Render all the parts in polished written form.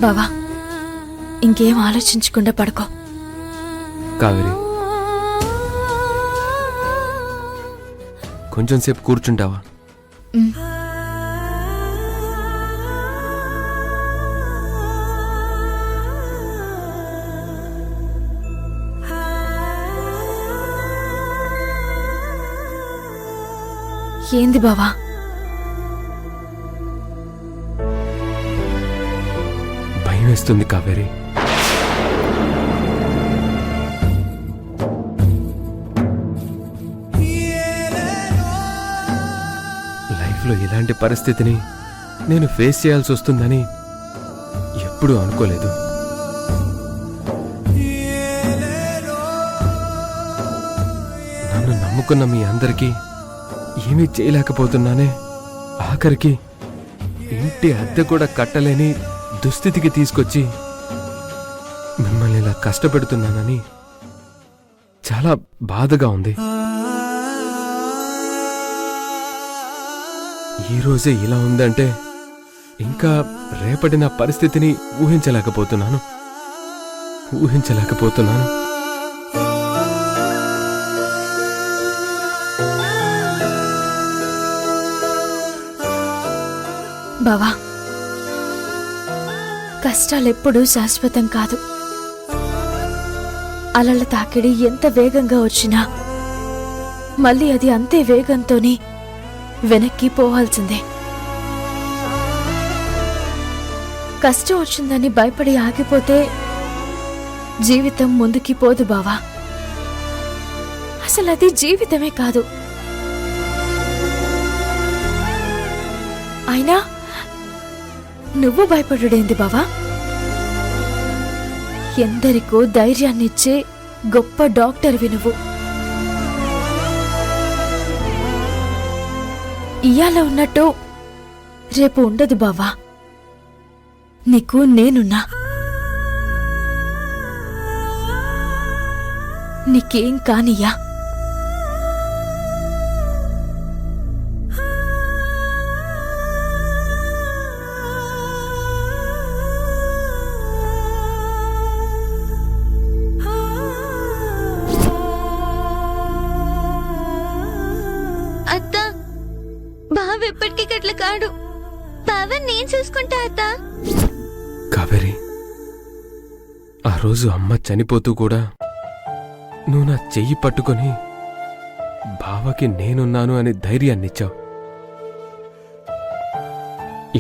బావా, ఇంకేం ఆలోచించకుండా పడుకో. కావేరి, కొంచెం సేపు కూర్చుంటావా? ఏంది బావా? భయం వేస్తుంది కావేరి. లైఫ్లో ఇలాంటి పరిస్థితిని నేను ఫేస్ చేయాల్సి వస్తుందని ఎప్పుడూ అనుకోలేదు. నన్ను నమ్ముకున్న మీ అందరికీ ఏమీ చేయలేకపోతున్నానే. ఆఖరికి ఇంటి అద్దె కూడా కట్టలేని దుస్థితికి తీసుకొచ్చి మిమ్మల్ని ఇలా కష్టపెడుతున్నానని చాలా బాధగా ఉంది. ఈరోజే ఇలా ఉందంటే ఇంకా రేపటి నా పరిస్థితిని ఊహించలేకపోతున్నాను. బావా, కష్టాలెప్పుడూ శాశ్వతం కాదు. అలల తాకిడి ఎంత వేగంగా వచ్చినా మళ్ళీ అది అంతే వేగంతోనే వెనక్కి పోవాల్సిందే. కష్టం వచ్చిందని భయపడి ఆగిపోతే జీవితం ముందుకి పోదు బావా. అసలు అది జీవితమే కాదు. అయినా నువ్వు భయపడుడేంది బావా? ఎందరికో ధైర్యాన్నిచ్చే గొప్ప డాక్టర్వి నువ్వు. ఇయాల ఉన్నట్టు రేపు ఉండదు బావా. నీకు నేనున్నా. నీకేం కానియా? ఎప్పటికీ గట్ల కాడు. పవన్ నేను చూసుకుంటా అత్త. కావేరి, ఆ రోజు అమ్మ చనిపోతూ కూడా నువ్వు నా చెయ్యి పట్టుకొని బావకి నేనున్నాను అని ధైర్యాన్నిచ్చావు.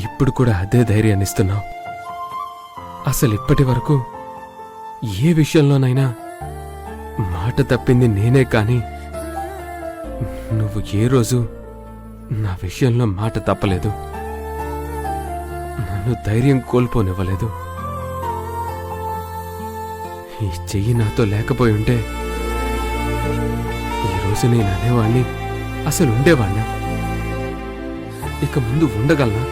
ఇప్పుడు కూడా అదే ధైర్యాన్నిస్తున్నావు. అసలు ఇప్పటి వరకు ఏ విషయంలోనైనా మాట తప్పింది నేనే కాని నువ్వు ఏ రోజు నా విషయంలో మాట తప్పలేదు. నన్ను ధైర్యం కోల్పోనివ్వలేదు. ఈ చెయ్యి నాతో లేకపోయి ఉంటే ఈరోజు నేను అనేవాణ్ణి, అసలు ఉండేవాణ్ణా? ఇక ముందు ఉండగలనా?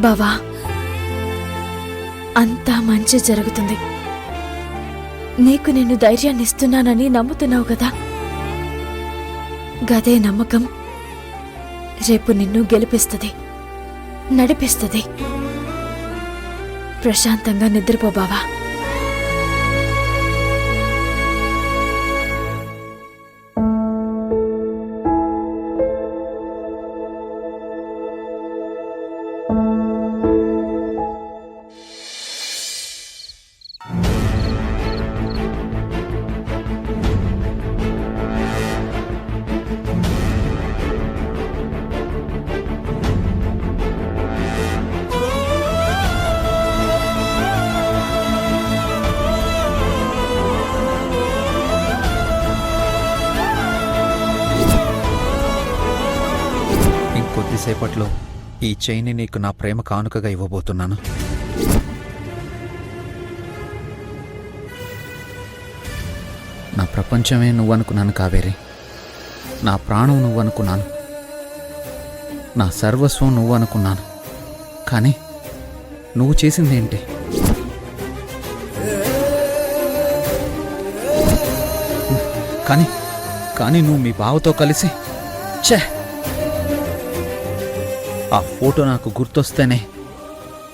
బావా, అంతా మంచి జరుగుతుంది. నీకు నేను ధైర్యాన్నిస్తున్నానని నమ్ముతున్నావు కదా. గదే నమ్మకం రేపు నిన్ను గెలిపిస్తుంది, నడిపిస్తుంది. ప్రశాంతంగా నిద్రపో బావా. కొద్దిసేపట్లో ఈ చైన్ని నీకు నా ప్రేమ కానుకగా ఇవ్వబోతున్నాను. నా ప్రపంచమే నువ్వనుకున్నాను కావేరి. నా ప్రాణం నువ్వనుకున్నాను. నా సర్వస్వం నువ్వనుకున్నాను. కానీ నువ్వు చేసిందేంటి? కానీ నువ్వు మీ బావతో కలిసి ఛే ఆ ఫోటో నాకు గుర్తొస్తేనే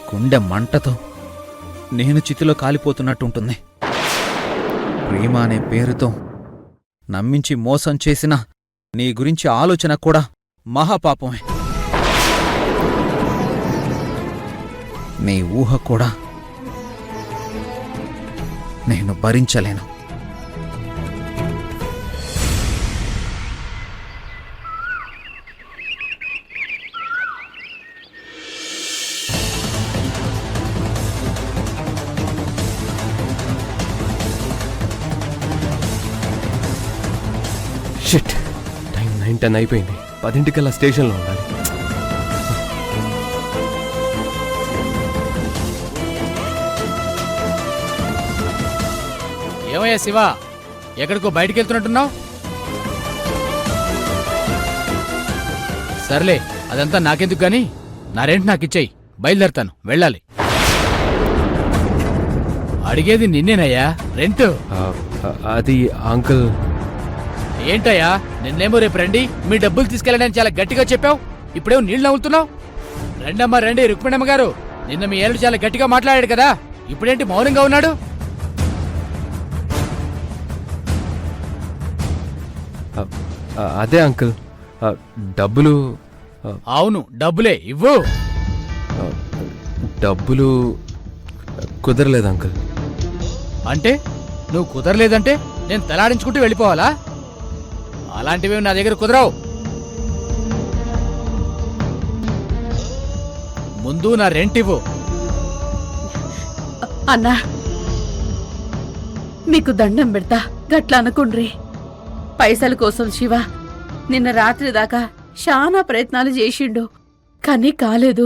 గుండె మంటతో నేను చితిలో కాలిపోతున్నట్టుంటుంది. ప్రేమ అనే పేరుతో నమ్మించి మోసం చేసిన నీ గురించి ఆలోచన కూడా మహాపాపమే. నీ ఊహ కూడా నేను భరించలేను. షిట్, టైం 9:10 అయిపోయింది. 10ంటికల్లా స్టేషన్లో ఉండాలి. ఏమయ్యా శివ, ఎక్కడికో బయటికి వెళ్తున్నట్టున్నావు? సర్లే, అదంతా నాకెందుకు గాని నా రెంట్ నాకిచ్చేయి, బయలుదేరతాను, వెళ్ళాలి. అడిగేది నిన్నేనయ్యా, రెంట్. అది అంకుల్. ఏంటయ్యా, నిన్నేమో రేపు రండి మీ డబ్బులు తీసుకెళ్ళడానికి చాలా గట్టిగా చెప్పావు, ఇప్పుడేమో నీళ్ళు నవ్వులుతున్నావు? రండమ్మా రండి, రుక్మిణమ్మ గారు, నిన్న మీ ఏళ్ళు చాలా గట్టిగా మాట్లాడాడు కదా, ఇప్పుడేంటి మౌనంగా ఉన్నాడు? అదే అంకుల్, డబ్బులు. అవును, డబ్బులే ఇవ్వు. డబ్బులు కుదరలేదు అంకుల్. అంటే నువ్వు కుదరలేదంటే నేను తలాడించుకుంటూ వెళ్ళిపోవాలా? అలాంటివి నా దగ్గర కుదరవు. ముందు నా రెంట్ ఇవ్వు. అన్నా, మీకు దండం పెడతా, గట్లా అనుకుండ్రి. పైసల కోసం శివ నిన్న రాత్రి దాకా చాలా ప్రయత్నాలు చేసిండు, కానీ కాలేదు.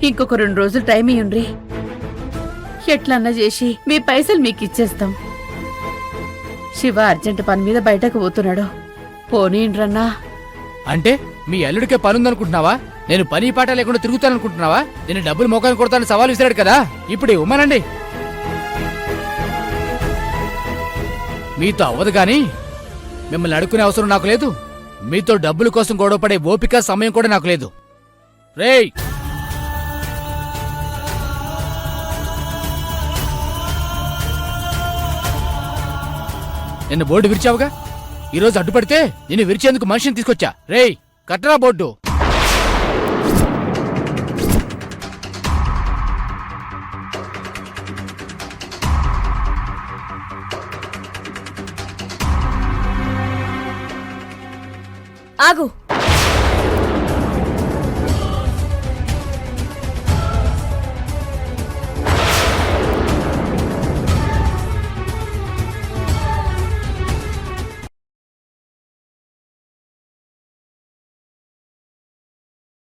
ఇంకొక 2 రోజులు టైం ఇయ్యండ్రి, ఎట్లన్నా చేసి మీ పైసలు మీకు ఇచ్చేస్తాం. శివ అర్జెంట్ పని మీద బయటకు పోతున్నాడు, పోనీండ్రన్నా. అంటే మీ అల్లుడికే పనుందనుకుంటున్నావా? నేను పని పాట లేకుండా తిరుగుతాననుకుంటున్నావా? నేను డబ్బులు మోకాన్ని కొడతానని సవాల్ విసిరాడు కదా, ఇప్పుడు ఇవ్వమనండి. మీతో అవ్వదు గాని మిమ్మల్ని అడుక్కునే అవసరం నాకు లేదు. మీతో డబ్బుల కోసం గొడవపడే ఓపిక సమయం కూడా నాకు లేదు. రేయ్, నిన్న బోర్డు విరిచావుగా, ఈరోజు అడ్డుపడితే నిన్ను విరిచేందుకు మనిషిని తీసుకొచ్చా. రేయ్, కట్టరా బోర్డు. ఆగు.